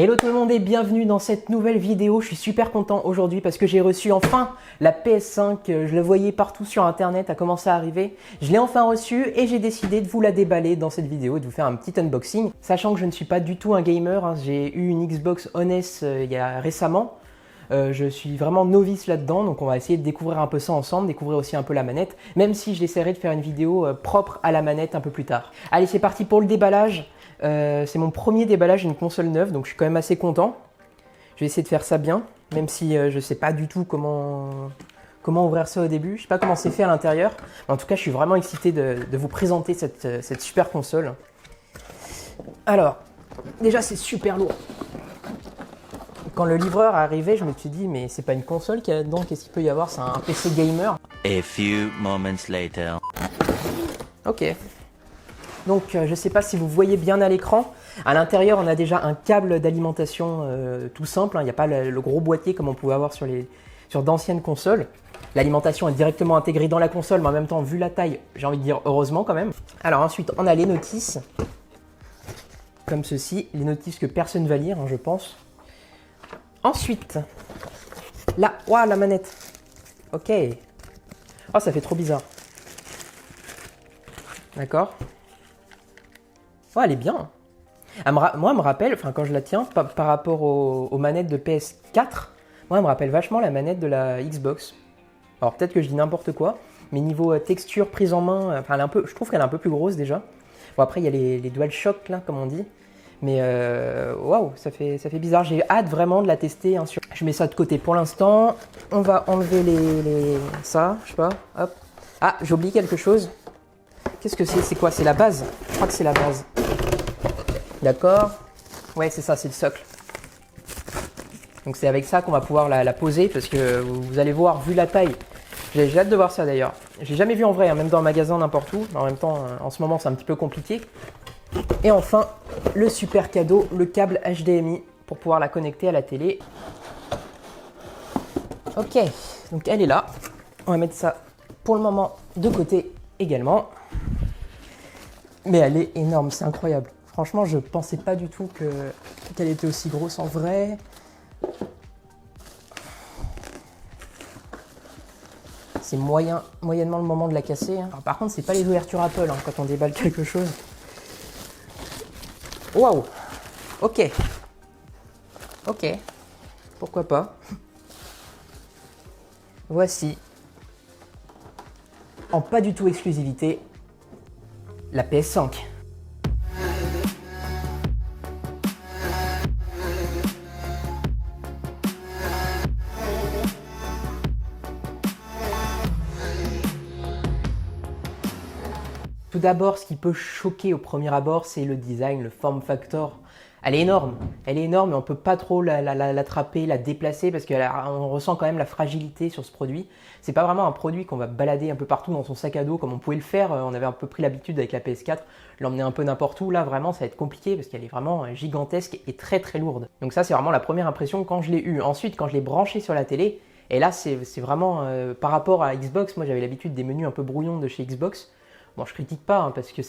Hello tout le monde et bienvenue dans cette nouvelle vidéo. Je suis super content aujourd'hui parce que j'ai reçu enfin la PS5. Je la voyais partout sur internet, a commencé à arriver. Je l'ai enfin reçue et j'ai décidé de vous la déballer dans cette vidéo et de vous faire un petit unboxing. Sachant que je ne suis pas du tout un gamer, hein. J'ai eu une Xbox One S il y a récemment. Je suis vraiment novice là-dedans, donc on va essayer de découvrir un peu ça ensemble, découvrir aussi un peu la manette, même si j'essaierai de faire une vidéo propre à la manette un peu plus tard. Allez, c'est parti pour le déballage. C'est mon premier déballage d'une console neuve, donc je suis quand même assez content. Je vais essayer de faire ça bien, même si je ne sais pas du tout comment ouvrir ça au début. Je ne sais pas comment c'est fait à l'intérieur, mais en tout cas, je suis vraiment excité de vous présenter cette super console. Alors, déjà, c'est super lourd. Quand le livreur est arrivé, je me suis dit, mais c'est pas une console qu'il y a là-dedans, qu'est-ce qu'il peut y avoir? C'est un PC gamer. A few moments later. Ok. Donc, je sais pas si vous voyez bien à l'écran. À l'intérieur, on a déjà un câble d'alimentation tout simple. Il n'y a pas le gros boîtier comme on pouvait avoir sur d'anciennes consoles. L'alimentation est directement intégrée dans la console, mais en même temps, vu la taille, j'ai envie de dire heureusement quand même. Alors ensuite, on a les notices. Comme ceci, les notices que personne ne va lire, hein, je pense. Ensuite, là, ouah, la manette. Ok. Oh, ça fait trop bizarre. D'accord. Oh, elle est bien. Moi, elle me rappelle, enfin, quand je la tiens, par rapport aux manettes de PS4, moi, elle me rappelle vachement la manette de la Xbox. Alors, peut-être que je dis n'importe quoi, mais niveau texture, prise en main, enfin, je trouve qu'elle est un peu plus grosse déjà. Bon, après, il y a les DualShock, là, comme on dit. Mais waouh, ça fait bizarre. J'ai hâte vraiment de la tester, hein, Je mets ça de côté pour l'instant. On va enlever ça, je sais pas. Hop. Ah, j'ai oublié quelque chose. Qu'est-ce que c'est? C'est quoi? C'est la base? Je crois que c'est la base. D'accord. Ouais, c'est ça, c'est le socle. Donc c'est avec ça qu'on va pouvoir la poser parce que vous allez voir, vu la taille, j'ai hâte de voir ça d'ailleurs. J'ai jamais vu en vrai, hein, même dans un magasin, n'importe où. En même temps, en ce moment, c'est un petit peu compliqué. Et enfin, le super cadeau, le câble HDMI pour pouvoir la connecter à la télé. Ok, donc elle est là. On va mettre ça pour le moment de côté également. Mais elle est énorme, c'est incroyable. Franchement, je pensais pas du tout qu'elle était aussi grosse en vrai. C'est moyennement le moment de la casser, hein. Alors, par contre, c'est pas les ouvertures Apple, hein, quand on déballe quelque chose. Waouh. Ok. Ok. Pourquoi pas. Voici, en pas du tout exclusivité, la PS5. Tout d'abord, ce qui peut choquer au premier abord, c'est le design, le form factor. Elle est énorme et on ne peut pas trop l'attraper, la déplacer parce qu'on ressent quand même la fragilité sur ce produit. C'est pas vraiment un produit qu'on va balader un peu partout dans son sac à dos comme on pouvait le faire. On avait un peu pris l'habitude avec la PS4, l'emmener un peu n'importe où. Là, vraiment, ça va être compliqué parce qu'elle est vraiment gigantesque et très très lourde. Donc ça, c'est vraiment la première impression quand je l'ai eue. Ensuite, quand je l'ai branché sur la télé, et là, c'est vraiment par rapport à Xbox. Moi, j'avais l'habitude des menus un peu brouillons de chez Xbox. Bon, je critique pas, hein, parce que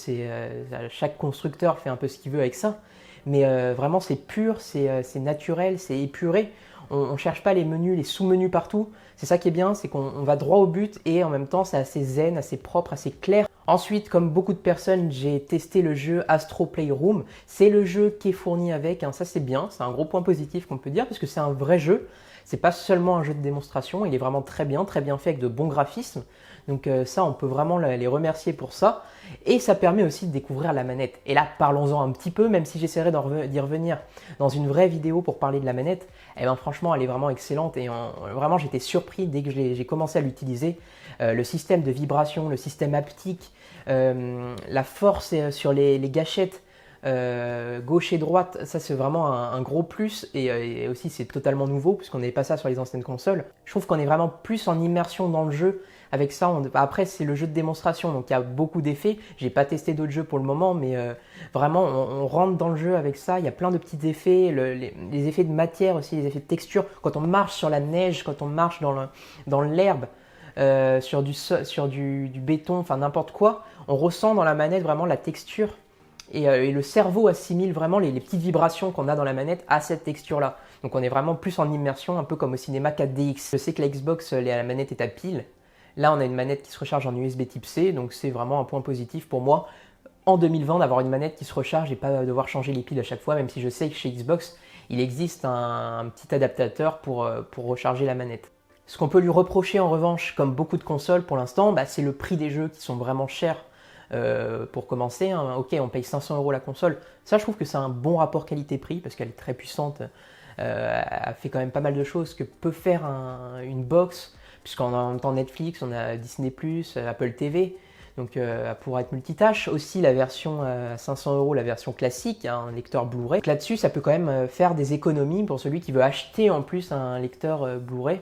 chaque constructeur fait un peu ce qu'il veut avec ça. Mais vraiment, c'est pur, c'est naturel, c'est épuré. On ne cherche pas les menus, les sous-menus partout. C'est ça qui est bien, c'est qu'on va droit au but et en même temps, c'est assez zen, assez propre, assez clair. Ensuite, comme beaucoup de personnes, j'ai testé le jeu Astro Playroom. C'est le jeu qui est fourni avec, hein, ça c'est bien, c'est un gros point positif qu'on peut dire parce que c'est un vrai jeu. C'est pas seulement un jeu de démonstration, il est vraiment très bien fait avec de bons graphismes. Donc ça, on peut vraiment les remercier pour ça. Et ça permet aussi de découvrir la manette. Et là, parlons-en un petit peu, même si j'essaierai d'y revenir dans une vraie vidéo pour parler de la manette. Eh ben, franchement, elle est vraiment excellente et vraiment, j'étais surpris dès que j'ai commencé à l'utiliser. Le système de vibration, le système haptique, la force sur les gâchettes, gauche et droite, ça c'est vraiment un gros plus et aussi c'est totalement nouveau puisqu'on n'avait pas ça sur les anciennes consoles. Je trouve qu'on est vraiment plus en immersion dans le jeu avec ça. Après c'est le jeu de démonstration donc il y a beaucoup d'effets, j'ai pas testé d'autres jeux pour le moment mais vraiment on rentre dans le jeu avec ça, il y a plein de petits effets, les effets de matière aussi, les effets de texture, quand on marche sur la neige, quand on marche dans l'herbe, sur du béton, enfin n'importe quoi, on ressent dans la manette vraiment la texture et le cerveau assimile vraiment les petites vibrations qu'on a dans la manette à cette texture-là. Donc on est vraiment plus en immersion, un peu comme au cinéma 4DX. Je sais que la Xbox, la manette est à pile. Là, on a une manette qui se recharge en USB type C, donc c'est vraiment un point positif pour moi en 2020 d'avoir une manette qui se recharge et pas devoir changer les piles à chaque fois, même si je sais que chez Xbox, il existe un petit adaptateur pour recharger la manette. Ce qu'on peut lui reprocher en revanche, comme beaucoup de consoles pour l'instant, c'est le prix des jeux qui sont vraiment chers. Pour commencer, hein. Ok, on paye 500 € la console. Ça, je trouve que c'est un bon rapport qualité-prix parce qu'elle est très puissante. Elle fait quand même pas mal de choses que peut faire une box, puisqu'on a en même temps Netflix, on a Disney+, Apple TV. Donc elle pourra être multitâche. Aussi la version à 500 €, la version classique, hein, un lecteur Blu-ray. Là-dessus, ça peut quand même faire des économies pour celui qui veut acheter en plus un lecteur Blu-ray.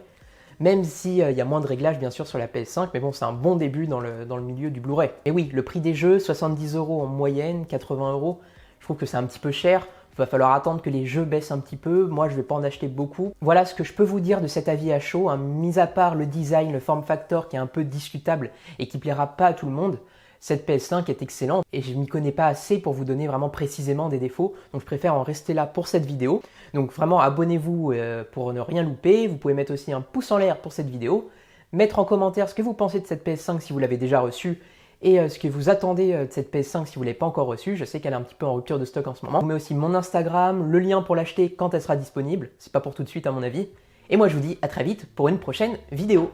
Même s'il y a moins de réglages bien sûr sur la PS5, mais bon, c'est un bon début dans le milieu du Blu-ray. Et oui, le prix des jeux, 70 € en moyenne, 80 €, je trouve que c'est un petit peu cher. Il va falloir attendre que les jeux baissent un petit peu. Moi, je ne vais pas en acheter beaucoup. Voilà ce que je peux vous dire de cet avis à chaud, hein. Mis à part le design, le form factor qui est un peu discutable et qui plaira pas à tout le monde, cette PS5 est excellente et je ne m'y connais pas assez pour vous donner vraiment précisément des défauts. Donc je préfère en rester là pour cette vidéo. Donc vraiment abonnez-vous pour ne rien louper. Vous pouvez mettre aussi un pouce en l'air pour cette vidéo. Mettre en commentaire ce que vous pensez de cette PS5 si vous l'avez déjà reçue. Et ce que vous attendez de cette PS5 si vous ne l'avez pas encore reçue. Je sais qu'elle est un petit peu en rupture de stock en ce moment. Je vous mets aussi mon Instagram, le lien pour l'acheter quand elle sera disponible. C'est pas pour tout de suite à mon avis. Et moi je vous dis à très vite pour une prochaine vidéo.